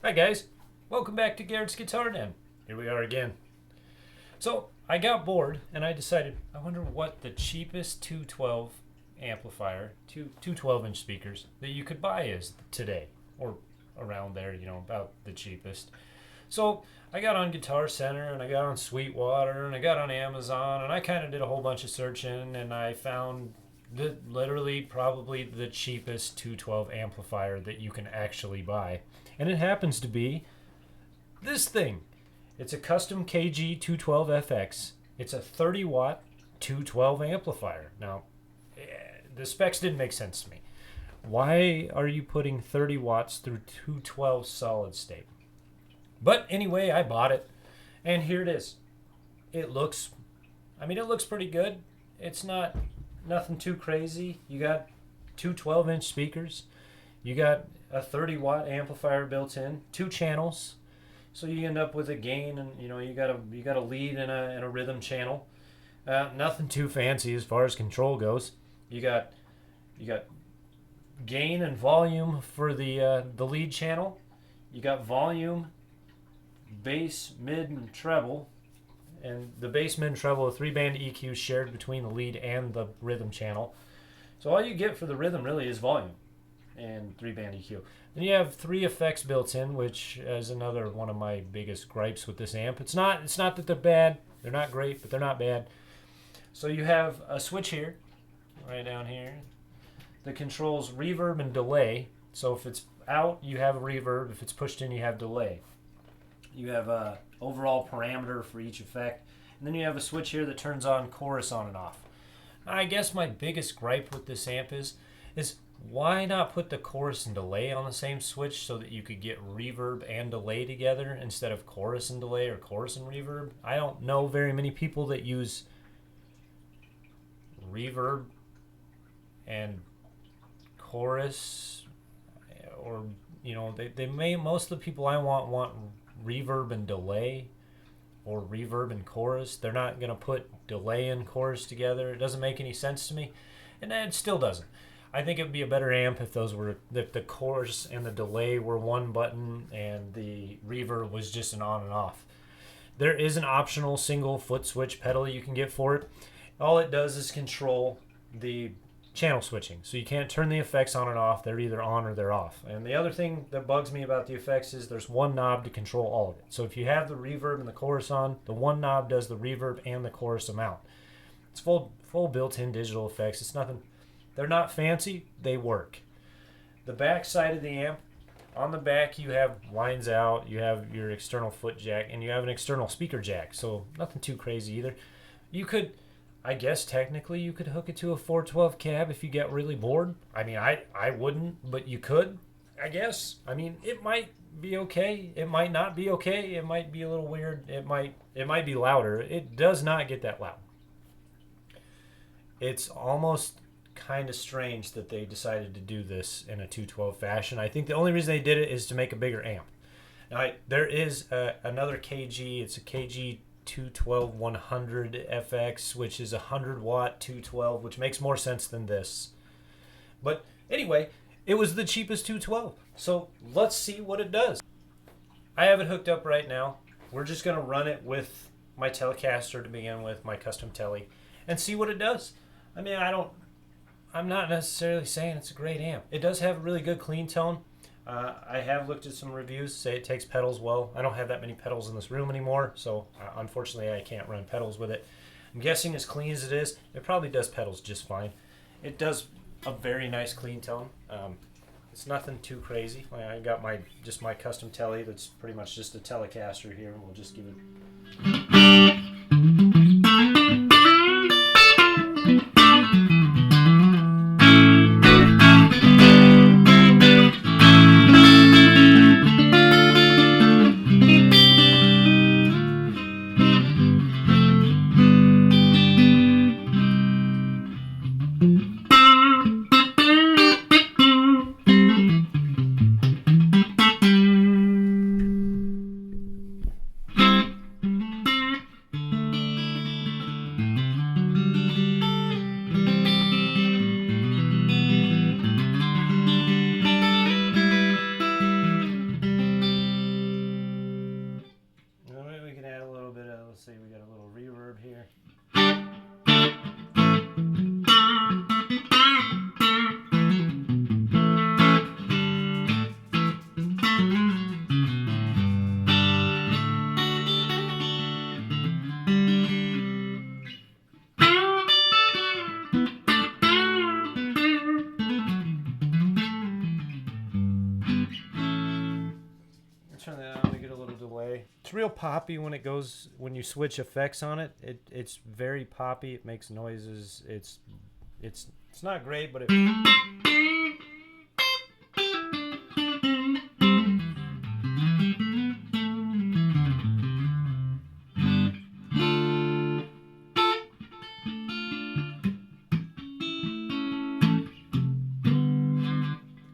Hi guys, welcome back to Garrett's Guitar Den. Here we are again. So I got bored and I decided I wonder what the cheapest 212 amplifier, two 12-inch speakers that you could buy is today, or around there, about the cheapest. So I got on Guitar Center and I got on Sweetwater and I got on Amazon and I kind of did a whole bunch of searching and I found literally probably the cheapest 212 amplifier that you can actually buy. And it happens to be this thing. It's a custom KG 212FX. It's a 30 watt 212 amplifier. Now, the specs didn't make sense to me. Why are you putting 30 watts through 212 solid state? But anyway, I bought it, and here it is. It looks pretty good. It's nothing too crazy. You got two 12-inch speakers. You got a 30 watt amplifier built in, 2 channels. So you end up with a gain, and you got a lead and a rhythm channel. Nothing too fancy as far as control goes. You got gain and volume for the lead channel. You got volume, bass, mid, and treble. And the bass, mid, and treble, a 3-band EQ shared between the lead and the rhythm channel. So all you get for the rhythm really is volume and 3-band EQ. Then you have 3 effects built in, which is another one of my biggest gripes with this amp. It's not that they're bad. They're not great, but they're not bad. So you have a switch here, right down here, that controls reverb and delay. So if it's out, you have a reverb. If it's pushed in, you have delay. You have a overall parameter for each effect. And then you have a switch here that turns on chorus on and off. I guess my biggest gripe with this amp is why not put the chorus and delay on the same switch so that you could get reverb and delay together instead of chorus and delay or chorus and reverb? I don't know very many people that use reverb and chorus, or they may, most of the people I want reverb and delay or reverb and chorus. They're not going to put delay and chorus together. It doesn't make any sense to me, and it still doesn't. I think it would be a better amp if the chorus and the delay were one button and the reverb was just an on and off. There is an optional single foot switch pedal you can get for it. All it does is control the channel switching. So you can't turn the effects on and off. They're either on or they're off. And the other thing that bugs me about the effects is there's one knob to control all of it. So if you have the reverb and the chorus on, the one knob does the reverb and the chorus amount. It's full built-in digital effects. It's nothing. They're not fancy. They work. The back side of the amp, on the back you have lines out, you have your external foot jack, and you have an external speaker jack. So nothing too crazy either. You could, I guess technically you could hook it to a 412 cab if you get really bored. I mean, I wouldn't, but you could, I guess. I mean, it might be okay. It might not be okay. It might be a little weird. It might be louder. It does not get that loud. It's almost kind of strange that they decided to do this in a 212 fashion. I think the only reason they did it is to make a bigger amp. Now, there is another KG. It's a KG 212 100 FX, which is a 100 watt 212, which makes more sense than this. But anyway, it was the cheapest 212. So let's see what it does. I have it hooked up right now. We're just going to run it with my Telecaster to begin with, my custom Tele, and see what it does. I mean, I'm not necessarily saying it's a great amp. It does have a really good clean tone. I have looked at some reviews, say it takes pedals well. I don't have that many pedals in this room anymore, so unfortunately I can't run pedals with it. I'm guessing as clean as it is, it probably does pedals just fine. It does a very nice clean tone. It's nothing too crazy. I got my custom Tele that's pretty much just a Telecaster here, and we'll just give it... turn that on to get a little delay. It's real poppy when you switch effects on it. It's very poppy. It makes noises. It's not great, but it.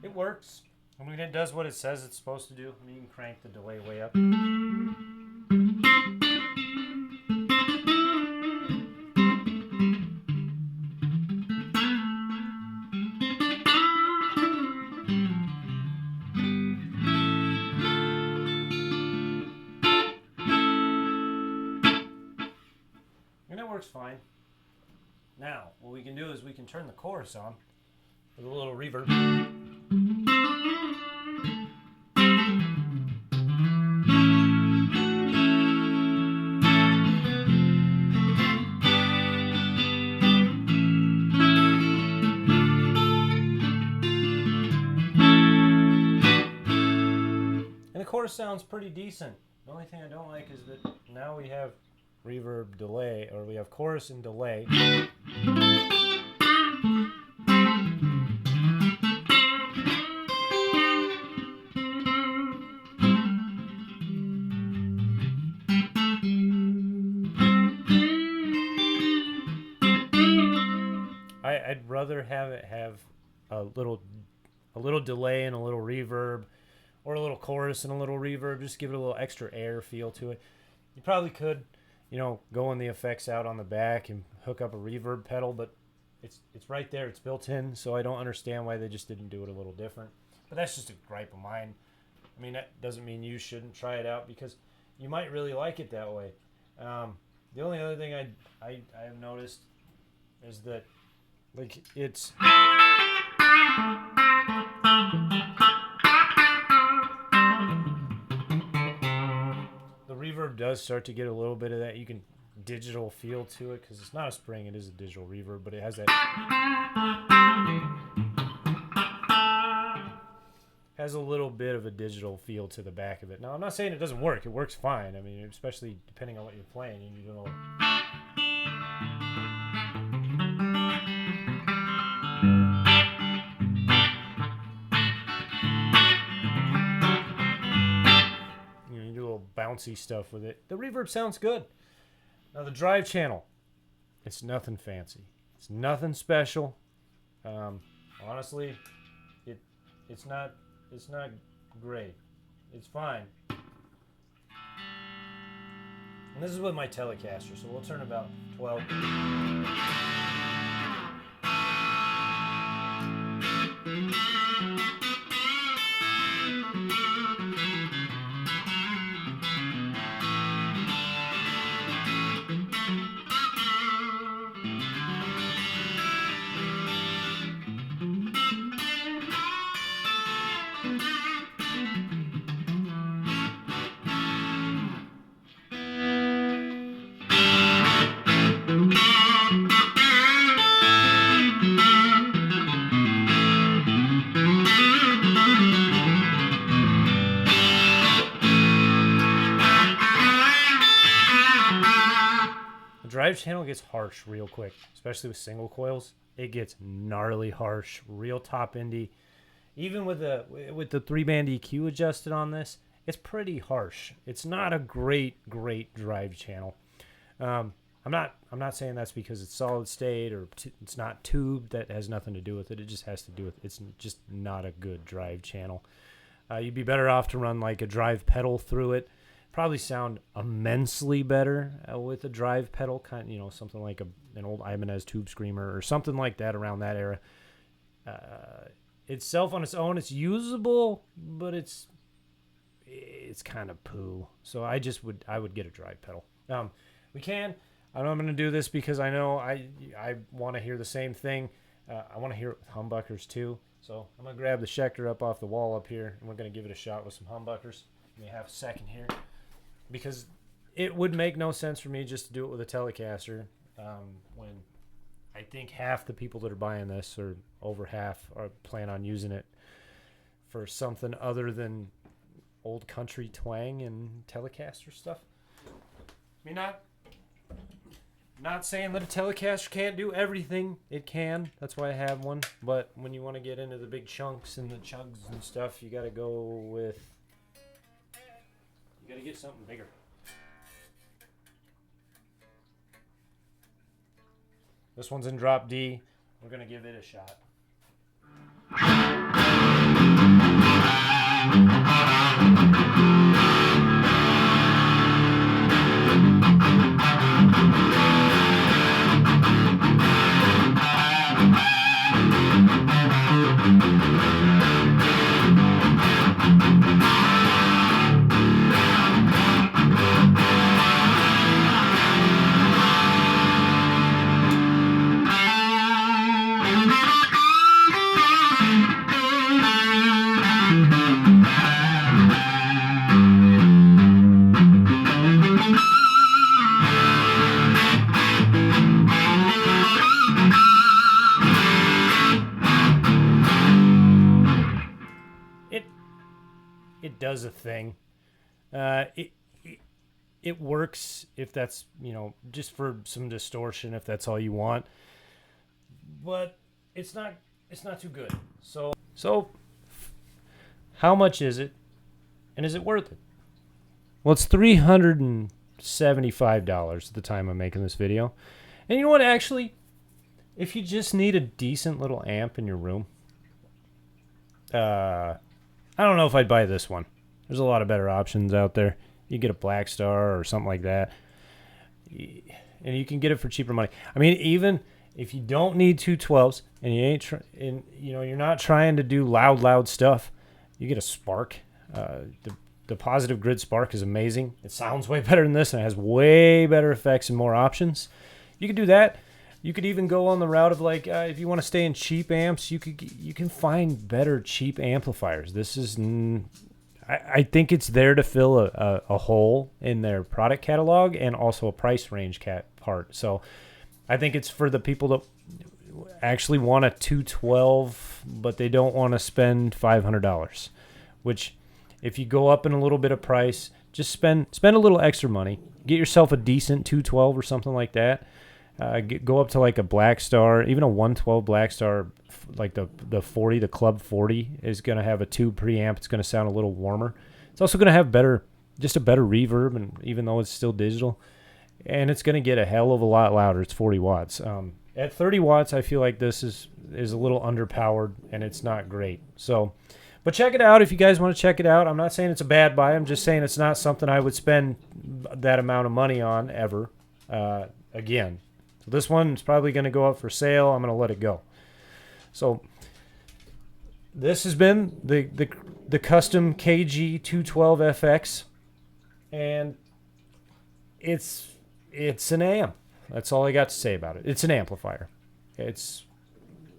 It works. I mean, it does what it says it's supposed to do. I mean, you can crank the delay way up. And it works fine. Now, what we can do is we can turn the chorus on with a little reverb. And the chorus sounds pretty decent. The only thing I don't like is that now we have reverb delay, or we have chorus and delay. I'd rather have it have a little delay and a little reverb, or a little chorus and a little reverb. Just give it a little extra air feel to it. You probably could, go in the effects out on the back and hook up a reverb pedal, but it's right there. It's built in, so I don't understand why they just didn't do it a little different. But that's just a gripe of mine. I mean, that doesn't mean you shouldn't try it out, because you might really like it that way. The only other thing I have noticed is that, like, it's the reverb does start to get a little bit of that digital feel to it, because it's not a spring, it is a digital reverb, but it has a little bit of a digital feel to the back of it. Now, I'm not saying it doesn't work. It works fine. I mean, especially depending on what you're playing. You do a little. You do a little bouncy stuff with it. The reverb sounds good. Now, the drive channel, it's nothing fancy. It's nothing special. Honestly, it's not great. It's fine. And this is with my Telecaster, so we'll turn about 12. Drive channel gets harsh real quick, especially with single coils. It gets gnarly harsh, real top endy. Even with the 3-band EQ adjusted on this, it's pretty harsh. It's not a great drive channel. I'm not saying that's because it's solid state or it's not tubed. That has nothing to do with it. It just has to do with it's just not a good drive channel. You'd be better off to run like a drive pedal through it. Probably sound immensely better with a drive pedal, something like an old Ibanez Tube Screamer or something like that around that era. Itself on its own, it's usable, but it's kind of poo. So I would get a drive pedal. I know I'm going to do this because I know I want to hear the same thing. I want to hear it with humbuckers too. So I'm going to grab the Schecter up off the wall up here, and we're going to give it a shot with some humbuckers. Give me half a second here. Because it would make no sense for me just to do it with a Telecaster when I think half the people that are buying this, or over half, are plan on using it for something other than old country twang and Telecaster stuff. I mean, not saying that a Telecaster can't do everything. It can. That's why I have one. But when you want to get into the big chunks and the chugs and stuff, you got to go with... You got to get something bigger. This one's in drop D. We're going to give it a shot. It does a thing. It works if that's, just for some distortion, if that's all you want. But it's not too good. So how much is it? And is it worth it? Well, it's $375 at the time I'm making this video. And you know what, actually, if you just need a decent little amp in your room, I don't know if I'd buy this one. There's a lot of better options out there. You get a Blackstar or something like that, and you can get it for cheaper money. I mean, even if you don't need 212s and you're not trying to do loud stuff, you get a Spark. The Positive Grid Spark is amazing. It sounds way better than this, and it has way better effects and more options. You can do that. You could even go on the route of if you want to stay in cheap amps, you can find better cheap amplifiers. This is, I think it's there to fill a hole in their product catalog and also a price range part. So I think it's for the people that actually want a 212, but they don't want to spend $500. Which, if you go up in a little bit of price, just spend a little extra money. Get yourself a decent 212 or something like that. Go up to like a Blackstar, even a 112 Blackstar, like the 40, the Club 40 is going to have a tube preamp. It's going to sound a little warmer. It's also going to have a better reverb, and even though it's still digital, and it's going to get a hell of a lot louder. It's 40 watts. At 30 watts, I feel like this is a little underpowered, and it's not great. So, but check it out if you guys want to check it out. I'm not saying it's a bad buy. I'm just saying it's not something I would spend that amount of money on ever again. This one is probably going to go up for sale. I'm going to let it go. So this has been the custom KG 212FX, and it's an amp. That's all I got to say about it. It's an amplifier. It's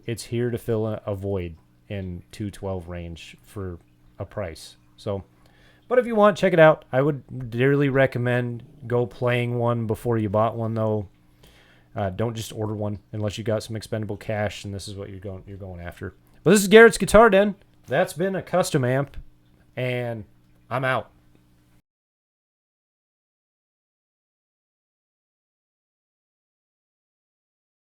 here to fill a void in 212 range for a price. So, but if you want, check it out. I would dearly recommend go playing one before you bought one, though. Don't just order one unless you got some expendable cash and this is what you're going after. But this is Garrett's Guitar Den. That's been a custom amp, and I'm out.